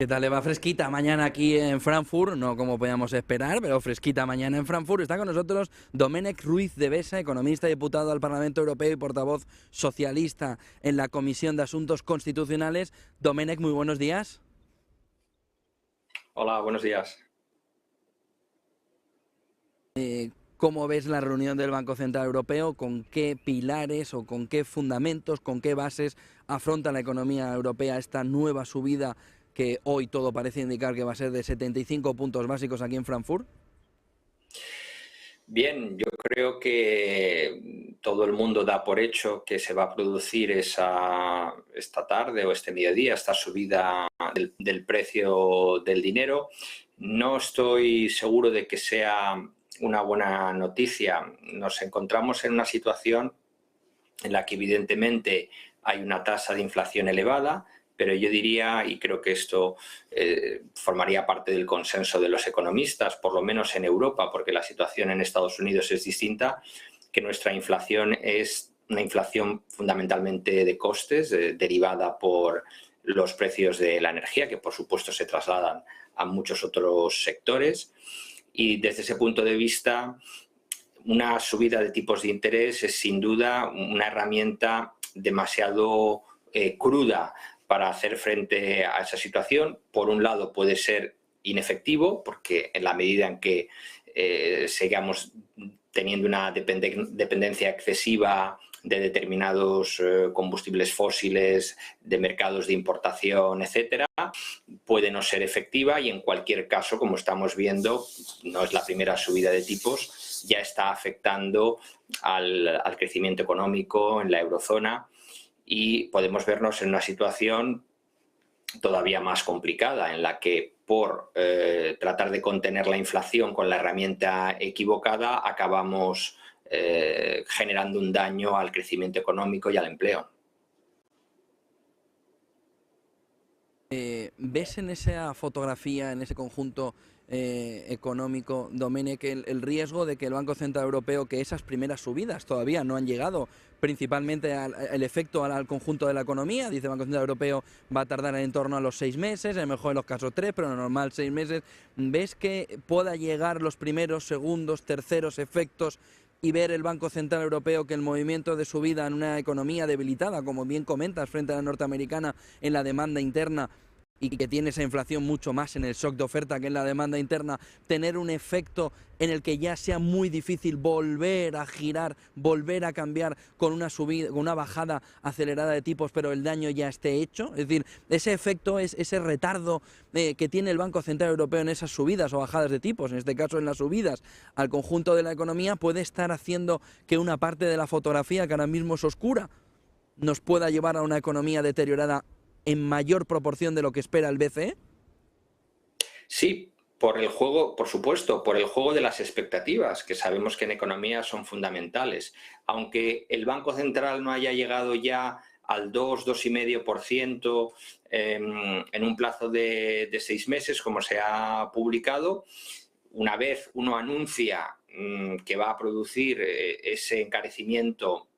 ¿Qué tal le va? Fresquita mañana aquí en Frankfurt, no como podíamos esperar, pero fresquita mañana en Frankfurt. Está con nosotros Domènec Ruiz de Besa, economista y diputado al Parlamento Europeo y portavoz socialista en la Comisión de Asuntos Constitucionales. Domènec, muy buenos días. Hola, buenos días. ¿Cómo ves la reunión del Banco Central Europeo? ¿Con qué pilares o con qué fundamentos, con qué bases afronta la economía europea esta nueva subida que hoy todo parece indicar que va a ser de 75 puntos básicos aquí en Frankfurt? Bien, yo creo que todo el mundo da por hecho que se va a producir esta tarde o este mediodía, esta subida del precio del dinero. No estoy seguro de que sea una buena noticia. Nos encontramos en una situación en la que evidentemente hay una tasa de inflación elevada, pero yo diría, y creo que esto formaría parte del consenso de los economistas, por lo menos en Europa, porque la situación en Estados Unidos es distinta, que nuestra inflación es una inflación fundamentalmente de costes, derivada por los precios de la energía, que por supuesto se trasladan a muchos otros sectores. Y desde ese punto de vista, una subida de tipos de interés es sin duda una herramienta demasiado cruda para hacer frente a esa situación. Por un lado puede ser inefectivo, porque en la medida en que sigamos teniendo una dependencia excesiva de determinados combustibles fósiles, de mercados de importación, etcétera, puede no ser efectiva y en cualquier caso, como estamos viendo, no es la primera subida de tipos, ya está afectando al crecimiento económico en la eurozona y podemos vernos en una situación todavía más complicada en la que por tratar de contener la inflación con la herramienta equivocada acabamos generando un daño al crecimiento económico y al empleo. ¿Ves en esa fotografía, en ese conjunto económico, Domènec, el riesgo de que el Banco Central Europeo, que esas primeras subidas todavía no han llegado principalmente al efecto al conjunto de la economía? Dice el Banco Central Europeo va a tardar en torno a los 6 meses, en el mejor de los casos 3, pero en normal 6 meses. ¿Ves que pueda llegar los primeros, segundos, terceros efectos y ver el Banco Central Europeo que el movimiento de subida en una economía debilitada, como bien comentas, frente a la norteamericana en la demanda interna, y que tiene esa inflación mucho más en el shock de oferta que en la demanda interna, tener un efecto en el que ya sea muy difícil volver a girar, volver a cambiar con una subida, con una bajada acelerada de tipos, pero el daño ya esté hecho? Es decir, ese efecto, es ese retardo que tiene el Banco Central Europeo en esas subidas o bajadas de tipos, en este caso en las subidas al conjunto de la economía, puede estar haciendo que una parte de la fotografía, que ahora mismo es oscura, nos pueda llevar a una economía deteriorada en mayor proporción de lo que espera el BCE? Sí, por el juego, por supuesto, por el juego de las expectativas, que sabemos que en economía son fundamentales. Aunque el Banco Central no haya llegado ya al 2,5% en un plazo de 6 meses, como se ha publicado, una vez uno anuncia que va a producir ese encarecimiento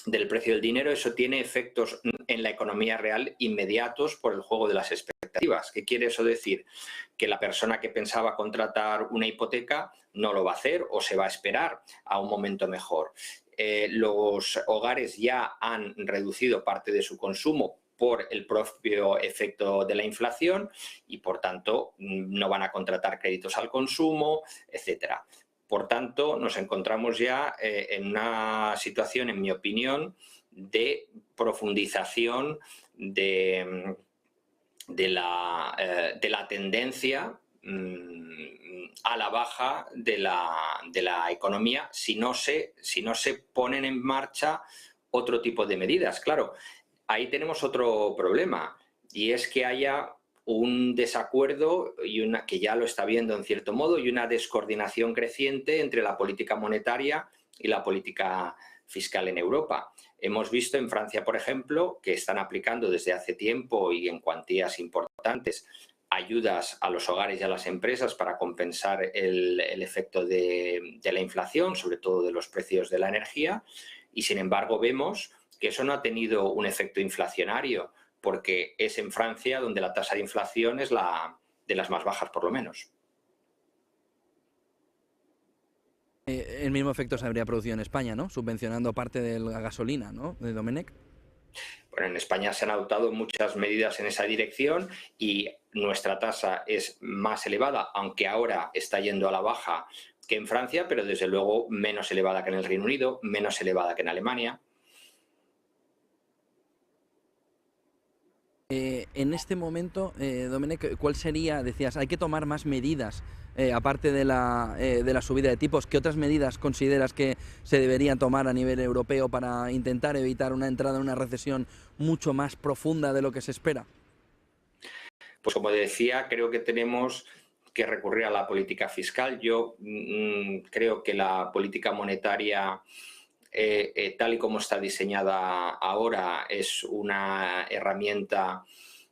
del precio del dinero, eso tiene efectos en la economía real inmediatos por el juego de las expectativas. ¿Qué quiere eso decir? Que la persona que pensaba contratar una hipoteca no lo va a hacer o se va a esperar a un momento mejor. Los hogares ya han reducido parte de su consumo por el propio efecto de la inflación y, por tanto, no van a contratar créditos al consumo, etcétera. Por tanto, nos encontramos ya en una situación, en mi opinión, de profundización de la tendencia a la baja de la economía si no se ponen en marcha otro tipo de medidas. Claro, ahí tenemos otro problema, y es que haya un desacuerdo, que ya lo está viendo en cierto modo, y una descoordinación creciente entre la política monetaria y la política fiscal en Europa. Hemos visto en Francia, por ejemplo, que están aplicando desde hace tiempo y en cuantías importantes ayudas a los hogares y a las empresas para compensar el efecto de la inflación, sobre todo de los precios de la energía, y sin embargo vemos que eso no ha tenido un efecto inflacionario, porque es en Francia donde la tasa de inflación es de las más bajas, por lo menos. El mismo efecto se habría producido en España, ¿no? Subvencionando parte de la gasolina, ¿no? De Domenech. Bueno, en España se han adoptado muchas medidas en esa dirección y nuestra tasa es más elevada, aunque ahora está yendo a la baja, que en Francia, pero desde luego menos elevada que en el Reino Unido, menos elevada que en Alemania. En este momento, Domenech, ¿cuál sería? Decías, hay que tomar más medidas, aparte de la subida de tipos. ¿Qué otras medidas consideras que se deberían tomar a nivel europeo para intentar evitar una entrada en una recesión mucho más profunda de lo que se espera? Pues como decía, creo que tenemos que recurrir a la política fiscal. Yo creo que la política monetaria, tal y como está diseñada ahora, es una herramienta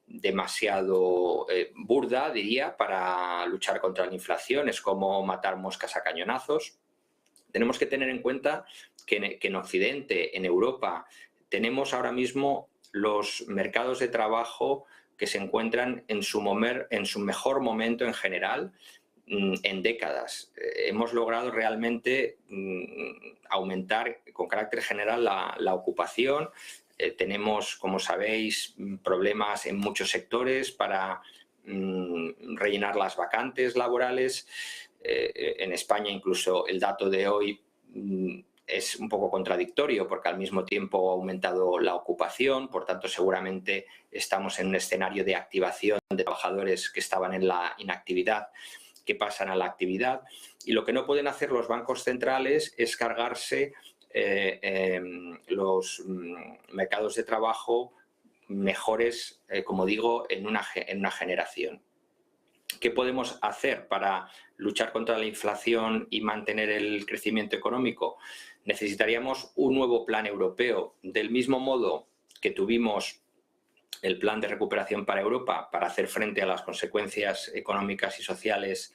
demasiado burda, diría, para luchar contra la inflación. Es como matar moscas a cañonazos. Tenemos que tener en cuenta que en Occidente, en Europa, tenemos ahora mismo los mercados de trabajo que se encuentran en su mejor momento en general en décadas. Hemos logrado realmente aumentar con carácter general la ocupación. Tenemos, como sabéis, problemas en muchos sectores para rellenar las vacantes laborales. En España incluso el dato de hoy es un poco contradictorio porque al mismo tiempo ha aumentado la ocupación, por tanto seguramente estamos en un escenario de activación de trabajadores que estaban en la inactividad, que pasan a la actividad, y lo que no pueden hacer los bancos centrales es cargarse los mercados de trabajo mejores, como digo, en una generación. ¿Qué podemos hacer para luchar contra la inflación y mantener el crecimiento económico? Necesitaríamos un nuevo plan europeo, del mismo modo que tuvimos el plan de recuperación para Europa para hacer frente a las consecuencias económicas y sociales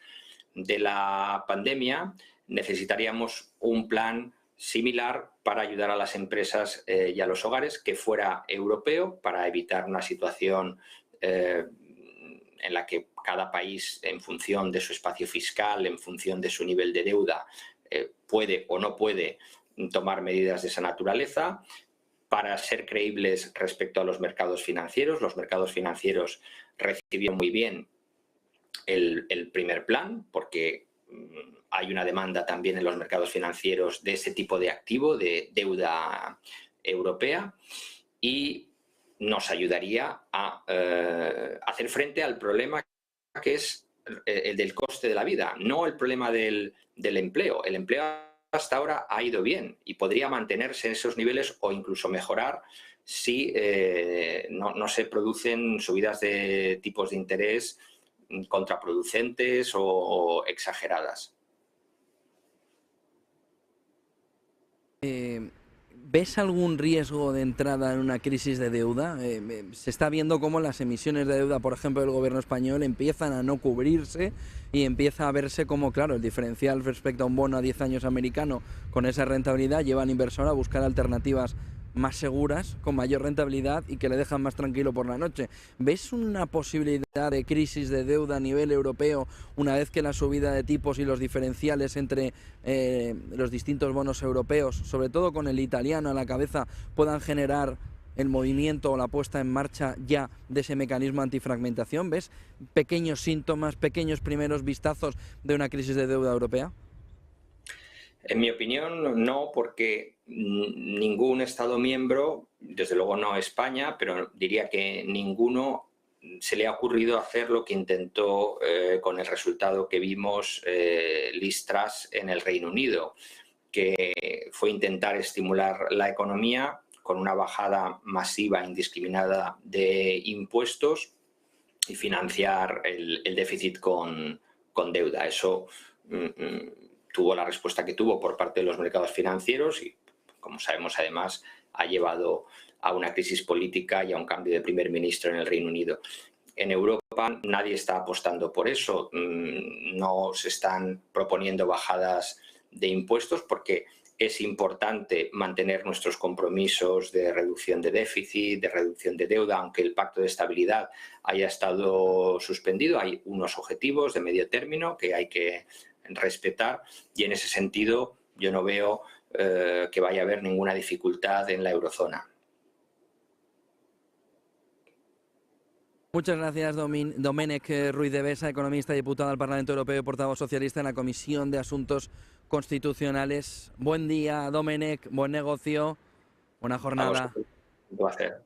de la pandemia. Necesitaríamos un plan similar para ayudar a las empresas y a los hogares, que fuera europeo, para evitar una situación en la que cada país, en función de su espacio fiscal, en función de su nivel de deuda, puede o no puede tomar medidas de esa naturaleza. Para ser creíbles respecto a los mercados financieros recibieron muy bien el primer plan, porque hay una demanda también en los mercados financieros de ese tipo de activo, de deuda europea, y nos ayudaría a hacer frente al problema que es el del coste de la vida, no el problema del empleo. El empleo hasta ahora ha ido bien y podría mantenerse en esos niveles o incluso mejorar si no se producen subidas de tipos de interés contraproducentes o exageradas. ¿Ves algún riesgo de entrada en una crisis de deuda? Se está viendo cómo las emisiones de deuda, por ejemplo, del gobierno español empiezan a no cubrirse y empieza a verse como, claro, el diferencial respecto a un bono a 10 años americano con esa rentabilidad lleva al inversor a buscar alternativas más seguras, con mayor rentabilidad y que le dejan más tranquilo por la noche. ¿Ves una posibilidad de crisis de deuda a nivel europeo una vez que la subida de tipos y los diferenciales entre los distintos bonos europeos, sobre todo con el italiano a la cabeza, puedan generar el movimiento o la puesta en marcha ya de ese mecanismo antifragmentación? ¿Ves pequeños síntomas, pequeños primeros vistazos de una crisis de deuda europea? En mi opinión, no, porque ningún Estado miembro, desde luego no España, pero diría que ninguno se le ha ocurrido hacer lo que intentó con el resultado que vimos Liz Truss en el Reino Unido, que fue intentar estimular la economía con una bajada masiva, indiscriminada de impuestos y financiar el déficit con deuda. Eso tuvo la respuesta que tuvo por parte de los mercados financieros y, como sabemos, además ha llevado a una crisis política y a un cambio de primer ministro en el Reino Unido. En Europa nadie está apostando por eso, no se están proponiendo bajadas de impuestos porque Es importante mantener nuestros compromisos de reducción de déficit, de reducción de deuda, aunque el Pacto de Estabilidad haya estado suspendido. Hay unos objetivos de medio término que hay que respetar y en ese sentido yo no veo que vaya a haber ninguna dificultad en la eurozona. Muchas gracias, Domènec Ruiz de Besa, economista y diputado al Parlamento Europeo y portavoz socialista en la Comisión de Asuntos Constitucionales. Buen día, Domènec, buen negocio, buena jornada. Un placer.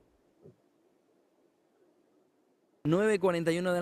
9:41 de